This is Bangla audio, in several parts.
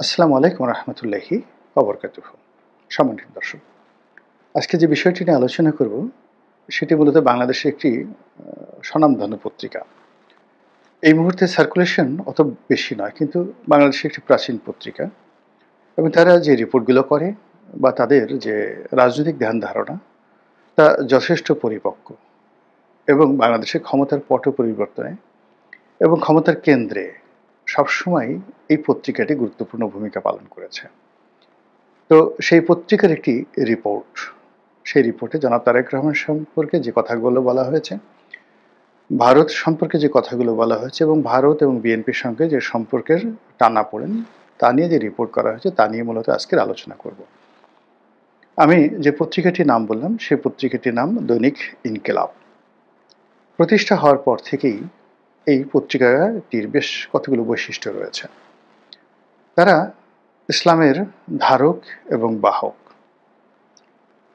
আসসালামু আলাইকুম রহমতুল্লাহি ওবরকাতুহু। সম্মানিত দর্শক, আজকে যে বিষয়টি নিয়ে আলোচনা করব সেটি মূলত বাংলাদেশের একটি স্বনামধন্য পত্রিকা। এই মুহূর্তে সার্কুলেশন অত বেশি নয়, কিন্তু বাংলাদেশের একটি প্রাচীন পত্রিকা এবং তারা যে রিপোর্টগুলো করে বা তাদের যে রাজনৈতিক ধ্যান ধারণা তা যথেষ্ট পরিপক্ক এবং বাংলাদেশের ক্ষমতার পট পরিবর্তনে এবং ক্ষমতার কেন্দ্রে সবসময় এই পত্রিকাটি গুরুত্বপূর্ণ ভূমিকা পালন করেছে। তো সেই পত্রিকার একটি রিপোর্ট, সেই রিপোর্টে জনাব তারেক রহমান সম্পর্কে যে কথাগুলো বলা হয়েছে, ভারত সম্পর্কে যে কথাগুলো বলা হয়েছে এবং ভারত এবং বিএনপির সঙ্গে যে সম্পর্কের টানাপোড়েন তা নিয়ে যে রিপোর্ট করা হয়েছে তা নিয়ে মূলত আজকের আলোচনা করব। আমি যে পত্রিকাটির নাম বললাম সেই পত্রিকাটির নাম দৈনিক ইনকিলাব। প্রতিষ্ঠা হওয়ার পর থেকেই এই পত্রিকাটির বেশ কতগুলো বৈশিষ্ট্য রয়েছে। তারা ইসলামের ধারক এবং বাহক,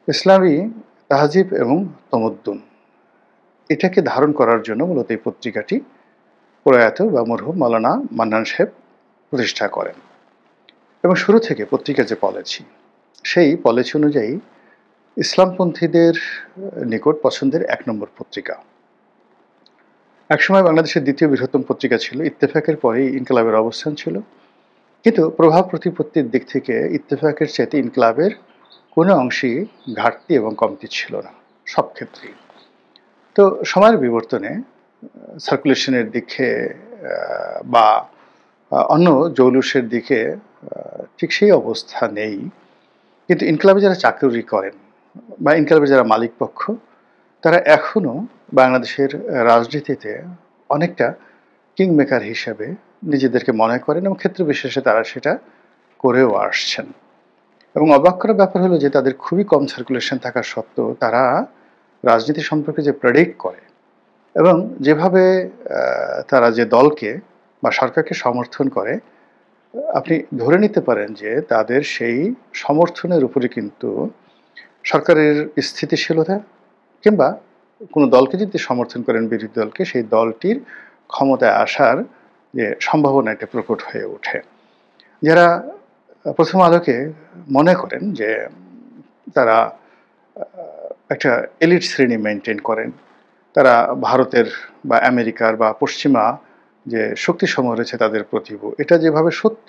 ইসলামী তাহজিব এবং তমদ্দুন এটাকে ধারণ করার জন্য মূলত এই পত্রিকাটি প্রয়াত বা মরহুম মাওলানা মান্নান সাহেব প্রতিষ্ঠা করেন এবং শুরু থেকে পত্রিকার যে পলিসি, সেই পলিসি অনুযায়ী ইসলামপন্থীদের নিকট পছন্দের ১ নম্বর পত্রিকা। একসময় বাংলাদেশের দ্বিতীয় বৃহত্তম পত্রিকা ছিল, ইত্তেফাকের পরেই ইনকিলাবের অবস্থান ছিল, কিন্তু প্রভাব প্রতিপত্তির দিক থেকে ইত্তেফাকের চাইতে ইনকিলাবের কোনো অংশেই ঘাটতি এবং কমতি ছিল না, সব ক্ষেত্রেই। তো সময়ের বিবর্তনে সার্কুলেশনের দিকে বা অন্য জৌলুসের দিকে ঠিক সেই অবস্থা নেই, কিন্তু ইনকিলাবে যারা চাকরি করেন বা ইনকিলাবের যারা মালিক পক্ষ, তারা এখনও বাংলাদেশের রাজনীতিতে অনেকটা কিংমেকার হিসেবে নিজেদেরকে মনে করেন এবং ক্ষেত্র বিশেষে তারা সেটা করেও আসছেন। এবং অবাক করার ব্যাপার হলো যে তাদের খুবই কম সার্কুলেশন থাকা সত্ত্বেও তারা রাজনীতি সম্পর্কে যে প্রেডিক্ট করে এবং যেভাবে তারা যে দলকে বা সরকারকে সমর্থন করে, আপনি ধরে নিতে পারেন যে তাদের সেই সমর্থনের উপরে কিন্তু সরকারের স্থিতিশীলতা কিংবা কোনো দলকে যদি সমর্থন করেন, বিরোধী দলকে, সেই দলটির ক্ষমতায় আসার যে সম্ভাবনা এটা প্রকট হয়ে ওঠে। যারা প্রথম আলোকে মনে করেন যে তারা একটা এলিট শ্রেণী মেনটেন করেন, তারা ভারতের বা আমেরিকার বা পশ্চিমা যে শক্তিসমূহ রয়েছে তাদের প্রতিভ, এটা যেভাবে সত্য,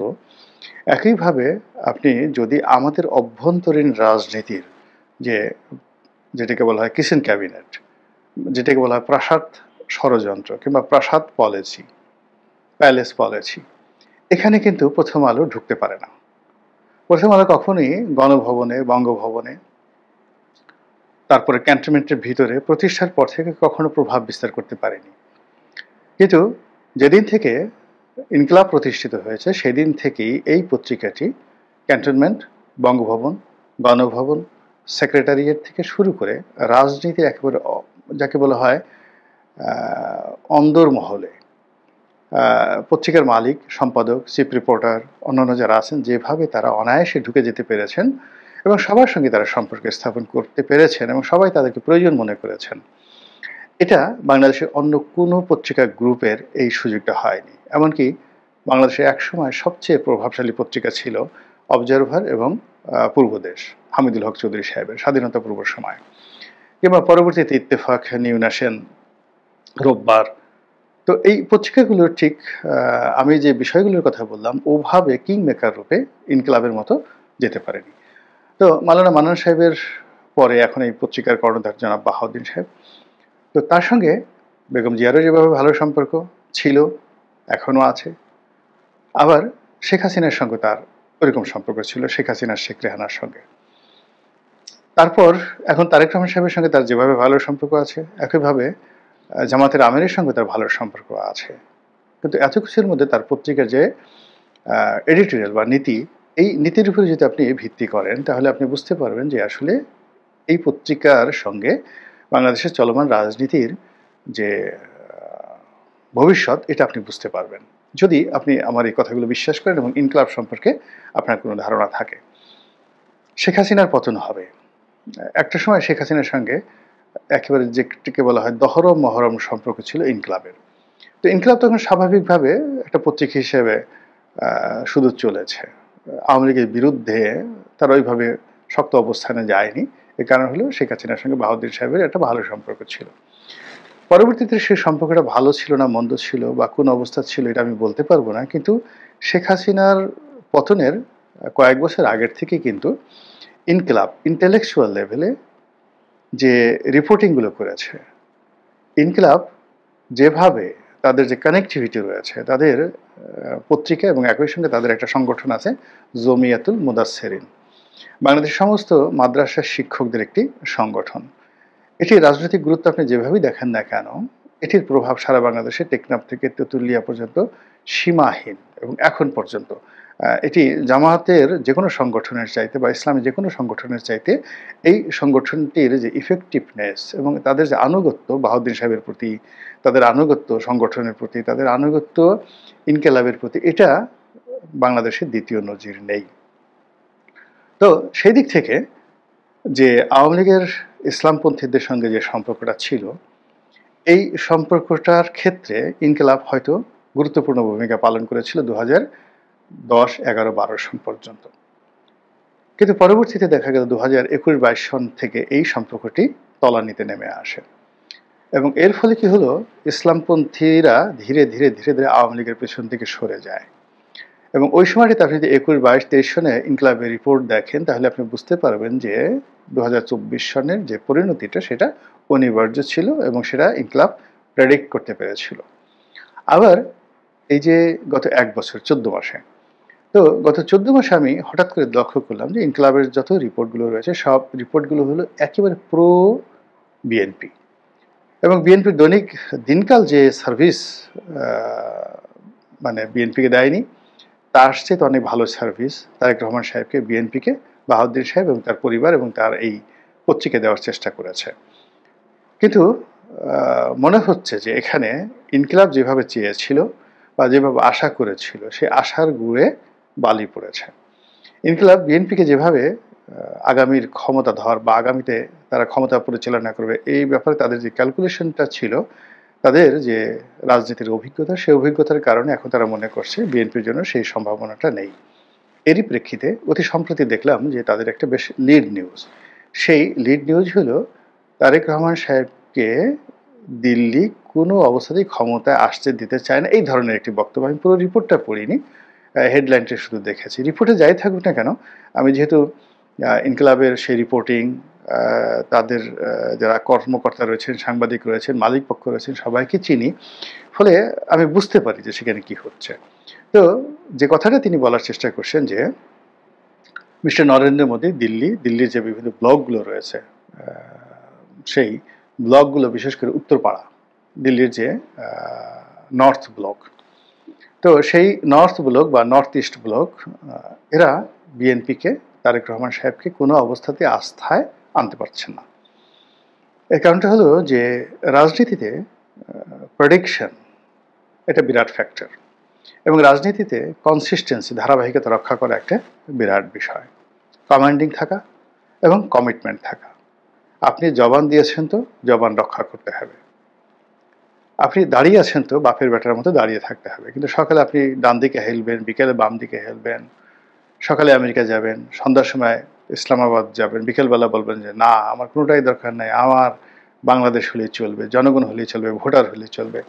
একইভাবে আপনি যদি আমাদের অভ্যন্তরীণ রাজনীতির যে যেটাকে বলা হয় কিচেন ক্যাবিনেট, যেটাকে বলা হয় প্রাসাদ ষড়যন্ত্র কিংবা প্রাসাদ পলিসি, প্যালেস পলিসি, এখানে কিন্তু প্রথম আলো ঢুকতে পারে না। প্রথম আলো কখনোই গণভবনে, বঙ্গভবনে, তারপরে ক্যান্টনমেন্টের ভিতরে প্রতিষ্ঠার পর থেকে কখনো প্রভাব বিস্তার করতে পারেনি। কিন্তু যেদিন থেকে ইনকিলাব প্রতিষ্ঠিত হয়েছে সেদিন থেকেই এই পত্রিকাটি ক্যান্টনমেন্ট, বঙ্গভবন, গণভবন, সেক্রেটারিয়েট থেকে শুরু করে রাজনীতির একেবারে যাকে বলা হয় অন্দর মহলে পত্রিকার মালিক, সম্পাদক, চিফ রিপোর্টার, অন্যান্য যারা আছেন, যেভাবে তারা অনায়াসে ঢুকে যেতে পেরেছেন এবং সবার সঙ্গে তারা সম্পর্ক স্থাপন করতে পেরেছেন এবং সবাই তাদেরকে প্রয়োজন মনে করেছেন, এটা বাংলাদেশের অন্য কোনো পত্রিকা গ্রুপের এই সুযোগটা হয়নি। এমনকি বাংলাদেশে একসময় সবচেয়ে প্রভাবশালী পত্রিকা ছিল অবজারভার এবং পূর্বদেশ, হামিদুল হক চৌধুরী সাহেবের স্বাধীনতা পূর্ব সময়, কিংবা পরবর্তীতে ইত্তেফাক, নিউ ন্যাশন, রোববার। তো এই পত্রিকাগুলোর ঠিক আমি যে বিষয়গুলোর কথা বললাম ওভাবে কিং মেকার রূপে ইনকিলাবের মতো যেতে পারেনি। তো মাওলানা মান্নান সাহেবের পরে এখন এই পত্রিকার কর্ণধার জনাব বাহাউদ্দিন সাহেব, তো তার সঙ্গে বেগম জিয়ারও যেভাবে ভালো সম্পর্ক ছিল, এখনও আছে, আবার শেখ হাসিনার সঙ্গে তার ওইরকম সম্পর্ক ছিল, শেখ হাসিনার শেখ রেহানার সঙ্গে। তারপর এখন তারেক রহমান সাহেবের সঙ্গে তার যেভাবে ভালো সম্পর্ক আছে, একইভাবে জামাতের আমিরের সঙ্গে তার ভালো সম্পর্ক আছে। কিন্তু এত কিছুর মধ্যে তার পত্রিকার যে এডিটোরিয়াল বা নীতি, এই নীতির উপরে যদি আপনি ভিত্তি করেন তাহলে আপনি বুঝতে পারবেন যে আসলে এই পত্রিকার সঙ্গে বাংলাদেশের চলমান রাজনীতির যে ভবিষ্যৎ এটা আপনি বুঝতে পারবেন যদি আপনি আমার এই কথাগুলো বিশ্বাস করেন এবং ইনকিলাব সম্পর্কে আপনার কোনো ধারণা থাকে। শেখ হাসিনার পতন হবে, একটা সময় শেখ হাসিনার সঙ্গে একেবারে যেটিকে বলা হয় দহরম মহরম সম্পর্ক ছিল ইনকিলাবের। তো ইনকিলাব তখন স্বাভাবিকভাবে একটা পত্রিকা হিসেবে শুধু চলেছে, আওয়ামী লীগের বিরুদ্ধে তারা ওইভাবে শক্ত অবস্থানে যায়নি। এর কারণ হলো শেখ হাসিনার সঙ্গে বাহাউদ্দিন সাহেবের একটা ভালো সম্পর্ক ছিল। পরবর্তীতে সেই সম্পর্কটা ভালো ছিল না মন্দ ছিল বা কোন অবস্থা ছিল এটা আমি বলতে পারবো না, কিন্তু শেখ হাসিনার পতনের কয়েক বছর আগের থেকে কিন্তু ইনকিলাব ইন্টেলেকচুয়াল লেভেলে যে রিপোর্টিংগুলো করেছে, ইনকিলাব যেভাবে তাদের যে কানেক্টিভিটি রয়েছে, তাদের পত্রিকা এবং একই সঙ্গে তাদের একটা সংগঠন আছে জমিয়াতুল মুদাসসিরিন, বাংলাদেশের সমস্ত মাদ্রাসার শিক্ষকদের একটি সংগঠন। এটির রাজনৈতিক গুরুত্ব আপনি যেভাবেই দেখেন না কেন, এটির প্রভাব সারা বাংলাদেশে টেকনাফ থেকে তেঁতুলিয়া পর্যন্ত সীমাহীন এবং এখন পর্যন্ত এটি জামায়াতের যে কোনো সংগঠনের চাইতে বা ইসলামী যে কোনো সংগঠনের চাইতে এই সংগঠনটির যে ইফেক্টিভনেস এবং তাদের যে আনুগত্য বাহাউদ্দিন সাহেবের প্রতি, তাদের আনুগত্য সংগঠনের প্রতি, তাদের আনুগত্য ইনকিলাবের প্রতি, এটা বাংলাদেশের দ্বিতীয় নজির নেই। তো সেই দিক থেকে যে আওয়ামী লীগের ইসলামপন্থীদের সঙ্গে যে সম্পর্কটা ছিল, এই সম্পর্কটার ক্ষেত্রে ইনকিলাব হয়তো গুরুত্বপূর্ণ ভূমিকা পালন করেছিল 2010-11-12 সন পর্যন্ত। কিন্তু পরবর্তীতে দেখা গেল 2021-22 সন থেকে এই সম্পর্কটি তলানিতে নেমে আসে এবং এর ফলে কি হলো, ইসলামপন্থীরা ধীরে ধীরে ধীরে ধীরে আওয়ামী লীগের পেছন থেকে সরে যায় এবং ওই সময়টিতে আপনি যদি 21-22-23 সনে ইনকিলাবের রিপোর্ট দেখেন তাহলে আপনি বুঝতে পারবেন যে 2024 সনের যে পরিণতিটা সেটা অনিবার্য ছিল এবং সেটা ইনকিলাব প্রেডিক্ট করতে পেরেছিল। আবার এই যে গত 1 বছর 14 মাসে, তো গত 14 মাসে আমি হঠাৎ করে লক্ষ্য করলাম যে ইনকিলাবের যত রিপোর্টগুলো রয়েছে সব রিপোর্টগুলো হলো একেবারে প্রো বিএনপি এবং বিএনপির দৈনিক দিনকাল যে সার্ভিস মানে বিএনপিকে দেয়নি, তার চেয়ে অনেক ভালো সার্ভিস তারেক রহমান সাহেবকে, বিএনপিকে, বাহাউদ্দিন সাহেব এবং তার পরিবার এবং তার এই পত্রিকা দেওয়ার চেষ্টা করেছে। কিন্তু মনে হচ্ছে যে এখানে ইনকিলাব যেভাবে চেয়েছিল বা যেভাবে আশা করেছিল সে আশার গুড়ে বালি পড়েছে। ইনকিলাব বিএনপিকে যেভাবে আগামীর ক্ষমতাধর বা আগামীতে তারা ক্ষমতা পরিচালনা করবে এই ব্যাপারে তাদের যে ক্যালকুলেশনটা ছিল, তাদের যে রাজনীতির অভিজ্ঞতা, সেই অভিজ্ঞতার কারণে এখন তারা মনে করছে বিএনপির জন্য সেই সম্ভাবনাটা নেই। এরই প্রেক্ষিতে অতি সম্প্রতি দেখলাম যে তাদের একটা বেশ লিড নিউজ, সেই লিড নিউজ হলো তারেক রহমান সাহেবকে দিল্লি কোনো অবস্থাতেই ক্ষমতায় আসতে দিতে চায় না, এই ধরনের একটি বক্তব্য। আমি পুরো রিপোর্টটা পড়িনি, হেডলাইনটা শুধু দেখেছি। রিপোর্টে যাই থাকুক না কেন, আমি যেহেতু ইনকিলাবের সেই রিপোর্টিং, তাদের যারা কর্মকর্তা রয়েছেন, সাংবাদিক রয়েছেন, মালিক পক্ষ রয়েছেন, সবাইকে চিনি, ফলে আমি বুঝতে পারি যে সেখানে কি হচ্ছে। তো যে কথাটা তিনি বলার চেষ্টা করছেন যে মিস্টার নরেন্দ্র মোদী দিল্লির যে বিভিন্ন ব্লকগুলো রয়েছে, সেই ব্লকগুলো বিশেষ করে উত্তরপাড়া, দিল্লির যে নর্থ ব্লক, তো সেই নর্থ ব্লক বা নর্থ ইস্ট ব্লক, এরা বিএনপিকে, তারেক রহমান সাহেবকে কোনো অবস্থাতে আস্থায় আনতে পারছেন না। এর কারণটা হলো যে রাজনীতিতে প্রেডিকশন এটা বিরাট ফ্যাক্টর এবং রাজনীতিতে কনসিস্টেন্সি, ধারাবাহিকতা রক্ষা করা একটা বিরাট বিষয়। কমান্ডিং থাকা এবং কমিটমেন্ট থাকা। আপনি জবান দিয়েছেন তো জবান রক্ষা করতে হবে। আপনি দাঁড়িয়ে আছেন তো বাপের বেটার মতো দাঁড়িয়ে থাকতে হবে। কিন্তু সকালে আপনি ডান দিকে হেলবেন, বিকেলে বাম দিকে হেলবেন, সকালে আমেরিকা যাবেন, সন্ধ্যার সময় ইসলামাবাদ যাবেন, বিকেলবেলা বলবেন যে না আমার কোনোটাই দরকার নেই, আমার বাংলাদেশ হলেই চলবে, জনগণ হলেই চলবে, ভোটার হলেই চলবে।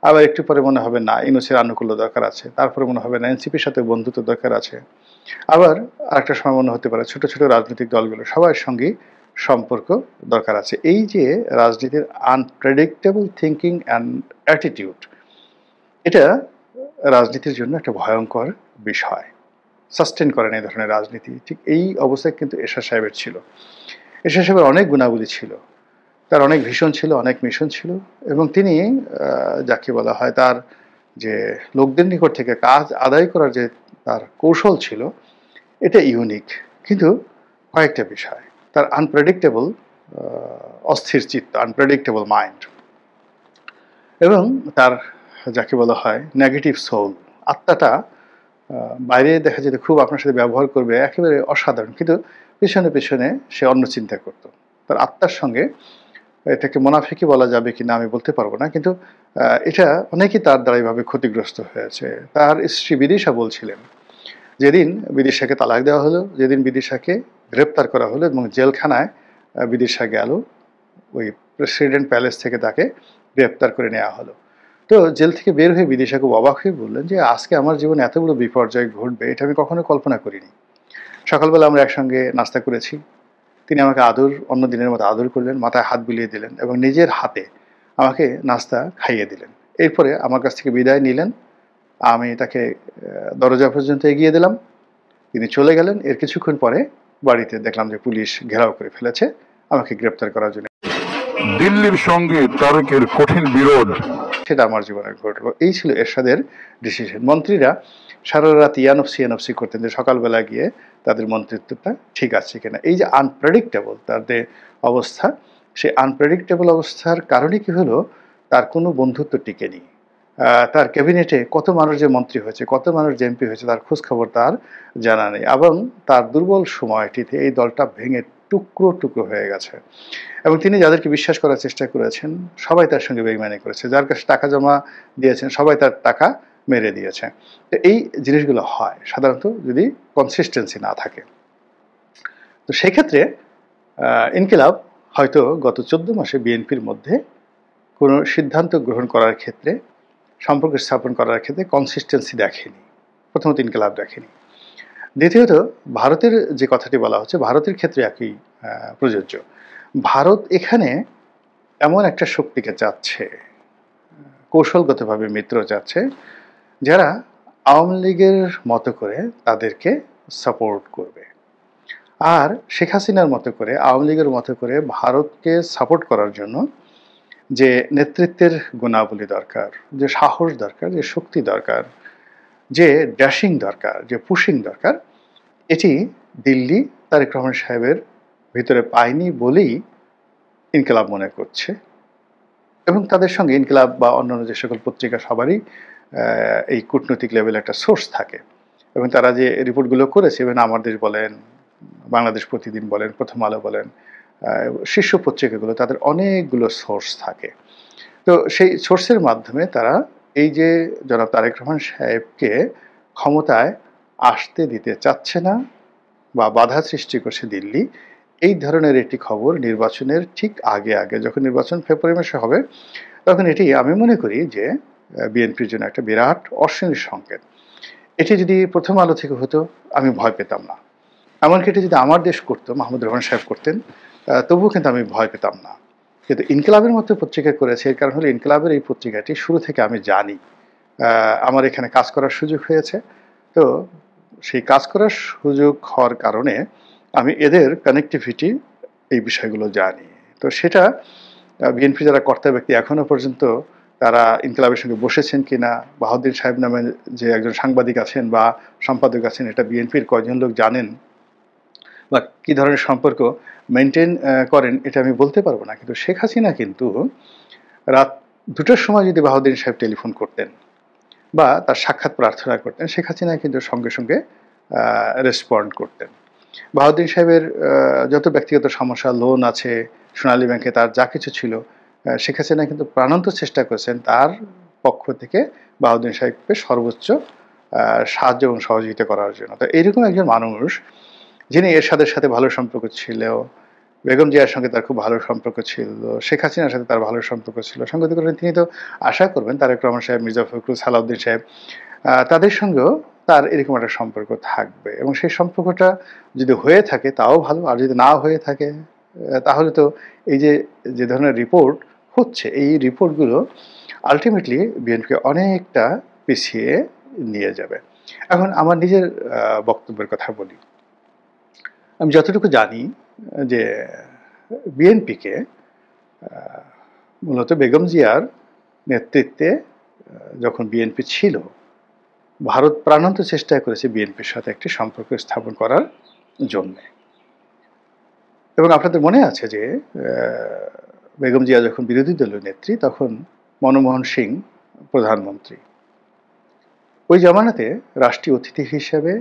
আবার একটু পরে মনে হবে না ইউনূসের আনুকূল্য দরকার আছে, তারপরে মনে হবে না এনসিপির সাথে বন্ধুত্ব দরকার আছে। আবার আরেকটা সময় মনে হতে পারে ছোট ছোট রাজনৈতিক দলগুলো সবার সঙ্গেই সম্পর্ক দরকার আছে। এই যে রাজনীতির আনপ্রেডিক্টেবল থিঙ্কিং অ্যান্ড অ্যাটিটিউড, এটা রাজনীতির জন্য একটা ভয়ঙ্কর বিষয়। সাস্টেন করেন এই ধরনের রাজনীতি। ঠিক এই অবস্থায় কিন্তু এরশাদ সাহেবের ছিল। এরশাদ সাহেবের অনেক গুণাবলী ছিল, তার অনেক ভিশন ছিল, অনেক মিশন ছিল এবং তিনি যাকে বলা হয় তার যে লোকদের নিকট থেকে কাজ আদায় করার যে তার কৌশল ছিল, এটা ইউনিক। কিন্তু কয়েকটা বিষয়, তার আনপ্রেডিক্টেবল অস্থির চিত্ত, আনপ্রেডিক্টেবল মাইন্ড এবং তার যাকে বলা হয় নেগেটিভ সোল, আত্মাটা বাইরে দেখা যেত খুব আপনার সাথে ব্যবহার করবে একেবারে অসাধারণ, কিন্তু পেছনে পেছনে সে অন্য চিন্তা করত। তার আত্মার সঙ্গে, এটাকে মোনাফিকি বলা যাবে কিনা আমি বলতে পারবো না, কিন্তু এটা অনেকেই তার দ্বারা এইভাবে ক্ষতিগ্রস্ত হয়েছে। তার স্ত্রী বিদিশা বলছিলেন যেদিন বিদিশাকে তালাক দেওয়া হলো, যেদিন বিদিশাকে গ্রেপ্তার করা হলো এবং জেলখানায় বিদিশা গেল, ওই প্রেসিডেন্ট প্যালেস থেকে তাকে গ্রেপ্তার করে নেওয়া হলো। তো জেল থেকে বের হয়ে বিদিশা খুব অবাক হয়ে বললেন যে আজকে আমার জীবনে এত বড় বিপর্যয় ঘটবে এটা আমি কখনো কল্পনা করিনি। সকালবেলা আমরা একসঙ্গে নাস্তা করেছি, তিনি আমাকে অন্য দিনের মতো আদর করলেন, মাথায় হাত বুলিয়ে দিলেন এবং নিজের হাতে আমাকে নাস্তা খাইয়ে দিলেন। এরপরে আমার কাছ থেকে বিদায় নিলেন, আমি তাকে দরজা পর্যন্ত এগিয়ে দিলাম, তিনি চলে গেলেন। এর কিছুক্ষণ পরে বাড়িতে দেখলাম যে পুলিশ ঘেরাও করে ফেলেছে আমাকে গ্রেপ্তার করার জন্য। দিল্লির সঙ্গে তারেকের কঠিন বিরোধ, সেটা আমার জীবনে ঘটলো। এই ছিল এরশাদের ডিসিশন। মন্ত্রীরা সারা রাত ইয়ানফসি করতেন যে সকালবেলা গিয়ে তাদের মন্ত্রিত্বটা ঠিক আছে কিনা। এই যে আনপ্রেডিক্টেবল তাদের অবস্থা, সেই আনপ্রেডিক্টেবল অবস্থার কারণে কি হলো, তার কোনো বন্ধুত্ব টিকেনি। তার ক্যাবিনেটে কত মানুষ যে মন্ত্রী হয়েছে, কত মানুষ যে এমপি হয়েছে, তার খোঁজ খবর তার জানা নেই। এবং তার দুর্বল সময়টিতে এই দলটা ভেঙে টুকরো টুকরো হয়ে গেছে এবং তিনি যাদেরকে বিশ্বাস করার চেষ্টা করেছেন সবাই তার সঙ্গে বেইমানি করেছে, যার কাছে টাকা জমা দিয়েছেন সবাই তার টাকা মেরে দিয়েছে। তো এই জিনিসগুলো হয় সাধারণত যদি কনসিস্টেন্সি না থাকে। তো সেক্ষেত্রে ইনকিলাব হয়তো গত 14 মাসে বিএনপির মধ্যে কোনো সিদ্ধান্ত গ্রহণ করার ক্ষেত্রে, সম্পর্ক স্থাপন করার ক্ষেত্রে কনসিস্টেন্সি দেখেনি। প্রথমত ইনকিলাব দেখেনি। দ্বিতীয়ত ভারতের যে কথাটি বলা হচ্ছে, ভারতের ক্ষেত্রে একই প্রযোজ্য। ভারত এখানে এমন একটা শক্তিকে চাচ্ছে, কৌশলগতভাবে মিত্র চাচ্ছে, যারা আওয়ামী লীগের মতো করে তাদেরকে সাপোর্ট করবে। আর শেখ হাসিনার মতো করে, আওয়ামী লীগের মতো করে ভারতকে সাপোর্ট করার জন্য যে নেতৃত্বের গুণাবলী দরকার, যে সাহস দরকার, যে শক্তি দরকার, যে ড্যাশিং দরকার, যে পুশিং দরকার, এটি দিল্লি তারেক রহমান সাহেবের ভিতরে পায়নি বলেই ইনকিলাব মনে করছে। এবং তাদের সঙ্গে ইনকিলাব বা অন্যান্য যে সকল পত্রিকা সবারই এই কূটনৈতিক লেভেলে একটা সোর্স থাকে এবং তারা যে রিপোর্টগুলো করেছে, এবং আমার দেশ বলেন, বাংলাদেশ প্রতিদিন বলেন, প্রথম আলো বলেন, শীর্ষ পত্রিকাগুলো, তাদের অনেকগুলো সোর্স থাকে। তো সেই সোর্সের মাধ্যমে তারা এই যে জনাব তারেক রহমান সাহেবকে ক্ষমতায় আসতে দিতে চাচ্ছে না বা বাধা সৃষ্টি করছে দিল্লি, এই ধরনের একটি খবর নির্বাচনের ঠিক আগে আগে, যখন নির্বাচন ফেব্রুয়ারি মাসে হবে, তখন এটি আমি মনে করি যে বিএনপির জন্য একটা বিরাট অশনির সংকেত। এটি যদি প্রথম আলো থেকে হতো আমি ভয় পেতাম না, এমনকি এটি যদি আমার দেশ করতো, মাহমুদুর রহমান সাহেব করতেন, তবুও কিন্তু আমি ভয় পেতাম না। কিন্তু ইনকিলাবের মতো পত্রিকা করেছে, এর কারণ হলো ইনকিলাবের এই পত্রিকাটি শুরু থেকে আমি জানি, আমার এখানে কাজ করার সুযোগ হয়েছে। তো সেই কাজ করার সুযোগ হওয়ার কারণে আমি এদের কানেক্টিভিটি, এই বিষয়গুলো জানি। তো সেটা বিএনপি যারা কর্তা ব্যক্তি এখনো পর্যন্ত তারা ইনকিলাবের সঙ্গে বসেছেন কিনা, বাহাউদ্দিন সাহেব নামে যে একজন সাংবাদিক আছেন বা সম্পাদক আছেন, এটা বিএনপির কয়জন লোক জানেন বা কী ধরনের সম্পর্ক মেনটেন করেন, এটা আমি বলতে পারবো না। কিন্তু শেখ হাসিনা কিন্তু রাত 2টার সময় যদি বাহাউদ্দিন সাহেব টেলিফোন করতেন বা তার সাক্ষাৎ প্রার্থনা করতেন, শেখ হাসিনা কিন্তু সঙ্গে সঙ্গে রেসপন্ড করতেন। বাহাউদ্দিন সাহেবের যত ব্যক্তিগত সমস্যা, লোন আছে সোনালী ব্যাংকে, তার যা কিছু ছিল, শেখ হাসিনা কিন্তু প্রাণান্ত চেষ্টা করেছেন তার পক্ষ থেকে বাহাউদ্দিন সাহেবকে সর্বোচ্চ সাহায্য এবং সহযোগিতা করার জন্য। তো এইরকম একজন মানুষ, যিনি এরশাদের সাথে ভালো সম্পর্ক ছিল, বেগম জিয়ার সঙ্গে তার খুব ভালো সম্পর্ক ছিল, শেখ হাসিনার সাথে তার ভালো সম্পর্ক ছিল, সঙ্গতি করেন তিনি তো আশা করবেন তারেক রহমান সাহেব, মির্জা ফখরুল, সালাউদ্দিন সাহেব, তাদের সঙ্গেও তার এরকম একটা সম্পর্ক থাকবে। এবং সেই সম্পর্কটা যদি হয়ে থাকে তাও ভালো, আর যদি না হয়ে থাকে তাহলে তো এই যে যে ধরনের রিপোর্ট হচ্ছে, এই রিপোর্টগুলো আলটিমেটলি বিএনপিকে অনেকটা পিছিয়ে নিয়ে যাবে। এখন আমার নিজের বক্তব্যের কথা বলি। আমি যতটুকু জানি যে বিএনপিকে মূলত বেগম জিয়ার নেতৃত্বে যখন বিএনপি ছিল, ভারত প্রাণান্ত চেষ্টা করেছে বিএনপির সাথে একটি সম্পর্ক স্থাপন করার জন্য। এবং আপনাদের মনে আছে যে বেগম জিয়া যখন বিরোধী দলীয় নেত্রী, তখন মনমোহন সিং প্রধানমন্ত্রী। ওই জামানাতে রাষ্ট্রীয় অতিথি হিসেবে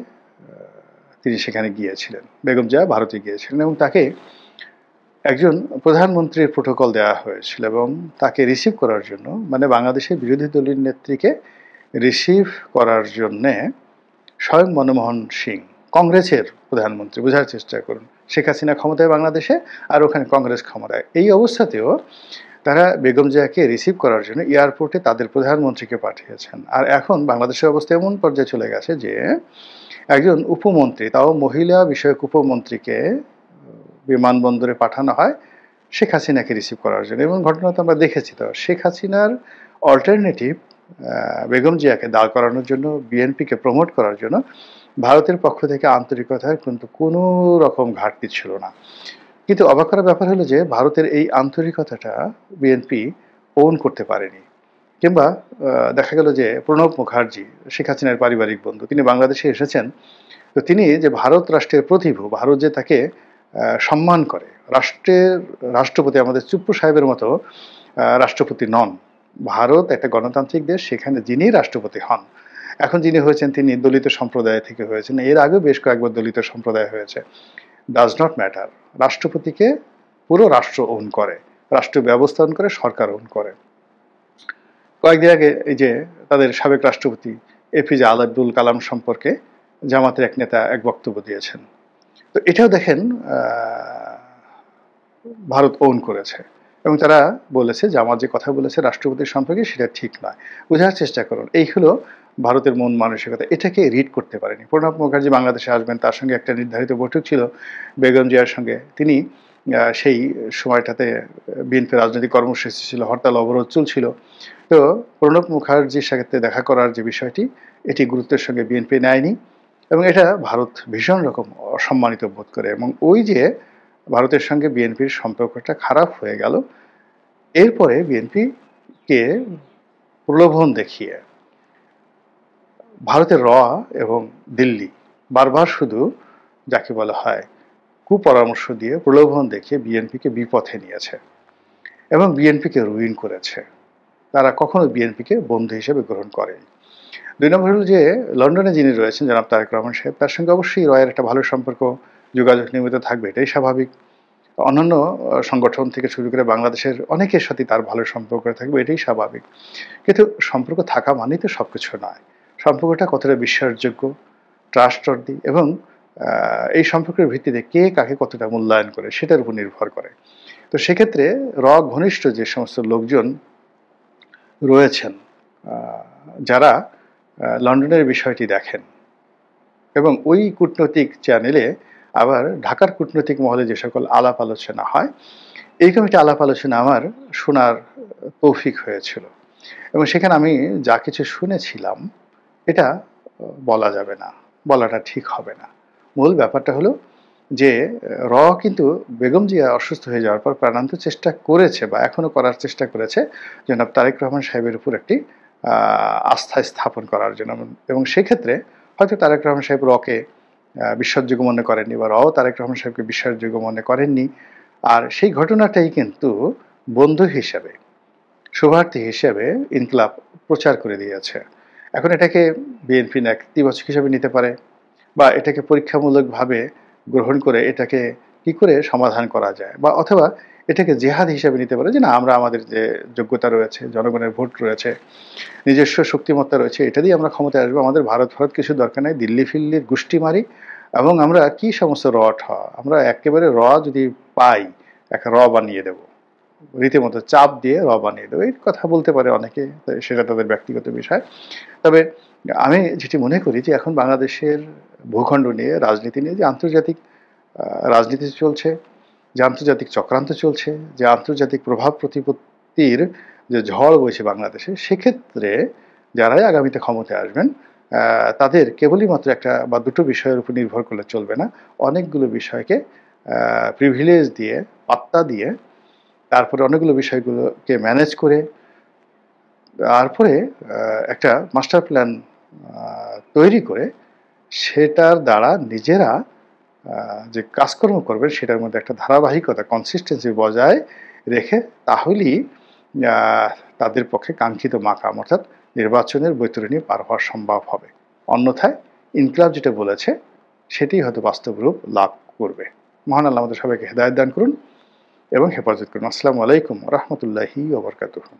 তিনি সেখানে গিয়েছিলেন, বেগম জিয়া ভারতে গিয়েছিলেন এবং তাকে একজন প্রধানমন্ত্রীর প্রোটোকল দেওয়া হয়েছিল এবং তাকে রিসিভ করার জন্য, মানে বাংলাদেশের বিরোধী দলীয় নেত্রীকে রিসিভ করার জন্যে স্বয়ং মনমোহন সিং, কংগ্রেসের প্রধানমন্ত্রী, বোঝার চেষ্টা করুন, শেখ হাসিনা ক্ষমতায় বাংলাদেশে আর ওখানে কংগ্রেস ক্ষমতায়। এই অবস্থাতেও তারা বেগম জিয়াকে রিসিভ করার জন্য এয়ারপোর্টে তাদের প্রধানমন্ত্রীকে পাঠিয়েছেন। আর এখন বাংলাদেশের অবস্থা এমন পর্যায়ে চলে গেছে যে একজন উপমন্ত্রী, তাও মহিলা বিষয়ক উপমন্ত্রীকে বিমানবন্দরে পাঠানো হয় শেখ হাসিনাকে রিসিভ করার জন্য। এবং ঘটনা তো আমরা দেখেছি। তো শেখ হাসিনার অল্টারনেটিভ বেগম জিয়াকে দাঁড় করানোর জন্য, বিএনপিকে প্রমোট করার জন্য ভারতের পক্ষ থেকে আন্তরিকতার কিন্তু কোনো রকম ঘাটতি ছিল না। কিন্তু অবাক করার ব্যাপার হলো যে ভারতের এই আন্তরিকতাটা বিএনপি ওন করতে পারেনি। কিংবা দেখা গেল যে প্রণব মুখার্জি, শেখ হাসিনার পারিবারিক বন্ধু, তিনি বাংলাদেশে এসেছেন। তো তিনি যে ভারত রাষ্ট্রের প্রতিভূ, ভারত যে তাকে সম্মান করে, রাষ্ট্রপতি আমাদের চুপ্পু সাহেবের মতো রাষ্ট্রপতি নন। ভারত একটা গণতান্ত্রিক দেশ, সেখানে যিনি রাষ্ট্রপতি হন, এখন যিনি হয়েছেন তিনি দলিত সম্প্রদায় থেকে হয়েছেন, এর আগেও বেশ কয়েকবার দলিত সম্প্রদায় হয়েছে, ডাজ নট ম্যাটার। রাষ্ট্রপতিকে পুরো রাষ্ট্র ওন করে, রাষ্ট্র ব্যবস্থাপন করে, সরকার ওন করে। কয়েকদিন আগে এই যে তাদের সাবেক রাষ্ট্রপতি এপিজে আব্দুল কালাম সম্পর্কে জামাতের এক নেতা এক বক্তব্য দিয়েছেন। তো এটাও দেখেন ভারত ওন করেছে এবং তারা বলেছে জামাত যে কথা বলেছে রাষ্ট্রপতির সম্পর্কে সেটা ঠিক নয়। বোঝার চেষ্টা করুন, এই হলো ভারতের মন মানসিকতা। এটাকে রিড করতে পারেনি। প্রণব মুখার্জি বাংলাদেশে আসবেন, তার সঙ্গে একটা নির্ধারিত বৈঠক ছিল বেগম জিয়ার সঙ্গে। তিনি সেই সময়টাতে বিএনপি রাজনৈতিক কর্মসূচি ছিল, হরতাল অবরোধ চলছিল। তো প্রণব মুখার্জির সাথে দেখা করার যে বিষয়টি, এটি গুরুত্বের সঙ্গে বিএনপি নেয়নি এবং এটা ভারত ভীষণ রকম অসম্মানিত বোধ করে। এবং ওই যে ভারতের সঙ্গে বিএনপির সম্পর্কটা খারাপ হয়ে গেল, এরপরে বিএনপিকে প্রলোভন দেখিয়ে ভারতের র এবং দিল্লি বারবার শুধু যাকে বলা হয় কুপরামর্শ দিয়ে, প্রলোভন দেখিয়ে বিএনপিকে বিপথে নিয়েছে এবং বিএনপিকে রুইন করেছে। তারা কখনো বিএনপিকে বন্ধু হিসেবে গ্রহণ করেনি। ২ নম্বর হল যে লন্ডনে যিনি রয়েছেন জনাব তারেক রহমান সাহেব, তার সঙ্গে অবশ্যই রয়ের একটা ভালো সম্পর্ক, যোগাযোগ নিয়মিত থাকবে, এটাই স্বাভাবিক। অন্যান্য সংগঠন থেকে শুরু করে বাংলাদেশের অনেকের সাথে তার ভালো সম্পর্ক থাকবে, এটাই স্বাভাবিক। কিন্তু সম্পর্ক থাকা মানেই তো সব কিছু নয়। সম্পর্কটা কতটা বিশ্বাসযোগ্য, ট্রাস্টওয়ার্দি এবং এই সম্পর্কের ভিত্তিতে কে কাকে কতটা মূল্যায়ন করে সেটার উপর নির্ভর করে। তো সেক্ষেত্রে ঘনিষ্ঠ যে সমস্ত লোকজন রয়েছেন যারা লন্ডনের বিষয়টি দেখেন এবং ওই কূটনৈতিক চ্যানেলে আবার ঢাকার কূটনৈতিক মহলে যে সকল আলাপ আলোচনা হয়, এই কমিটি আলাপ আলোচনা আমার শোনার তৌফিক হয়েছিল এবং সেখানে আমি যা কিছু শুনেছিলাম এটা বলা যাবে না, বলাটা ঠিক হবে না। মূল ব্যাপারটা হলো যে কিন্তু বেগম জিয়া অসুস্থ হয়ে যাওয়ার পর প্রাণান্ত চেষ্টা করেছে বা এখনো করার চেষ্টা করেছে জনাব তারেক রহমান সাহেবের উপর একটি আস্থা স্থাপন করার জন্য। এবং সেক্ষেত্রে হয়তো তারেক রহমান সাহেব রকে বিশ্বাসযোগ্য মনে করেননি বা রও তারেক রহমান সাহেবকে বিশ্বাসযোগ্য মনে করেননি। আর সেই ঘটনাটাই কিন্তু বন্ধু হিসেবে, শুভার্থী হিসেবে ইনকিলাব প্রচার করে দিয়েছে। এখন এটাকে বিএনপি নেতিবাচক হিসেবে নিতে পারে বা এটাকে পরীক্ষামূলকভাবে গ্রহণ করে এটাকে কি করে সমাধান করা যায়, বা অথবা এটাকে জেহাদ হিসেবে নিতে পারে যে না, আমরা আমাদের যে যোগ্যতা রয়েছে, জনগণের ভোট রয়েছে, নিজস্ব শক্তিমত্তা রয়েছে, এটা দিয়ে আমরা ক্ষমতায় আসবো, আমাদের ভারত কিছু দরকার নেই, দিল্লি ফিল্লির গোষ্ঠী মারি এবং আমরা কি সমস্ত আমরা একেবারে যদি পাই একটা বানিয়ে দেবো, রীতিমতো চাপ দিয়ে বানিয়ে দেবো, এই কথা বলতে পারে অনেকে, সেটা তাদের ব্যক্তিগত বিষয়। তবে আমি যেটি মনে করি যে এখন বাংলাদেশের ভূখণ্ড নিয়ে, রাজনীতি নিয়ে যে আন্তর্জাতিক রাজনীতি চলছে, যে আন্তর্জাতিক চক্রান্ত চলছে, যে আন্তর্জাতিক প্রভাব প্রতিপত্তির যে ঝড় বইছে বাংলাদেশে, সেক্ষেত্রে যারাই আগামীতে ক্ষমতায় আসবেন তাদের কেবলই মাত্র একটা বা দুটো বিষয়ের উপর নির্ভর করলে চলবে না, অনেকগুলো বিষয়কে প্রিভিলেজ দিয়ে, পাত্তা দিয়ে, তারপরে অনেকগুলো বিষয়গুলোকে ম্যানেজ করে, তারপরে একটা মাস্টার প্ল্যান তৈরি করে সেটার দ্বারা নিজেরা যে কাজকর্ম করবেন সেটার মধ্যে একটা ধারাবাহিকতা, কনসিস্টেন্সি বজায় রেখে, তাহলেই তাদের পক্ষে কাঙ্ক্ষিত মাকাম অর্থাৎ নির্বাচনের বৈতরণী পার হওয়া সম্ভব হবে। অন্যথায় ইনকিলাব যেটা বলেছে সেটি হয়তো বাস্তব রূপ লাভ করবে। মহান আল্লাহ আমাদের সবাইকে হেদায়েত দান করুন এবং হেফাজত করুন। আসসালামু আলাইকুম ওয়া রাহমাতুল্লাহি ওয়া বারাকাতুহু।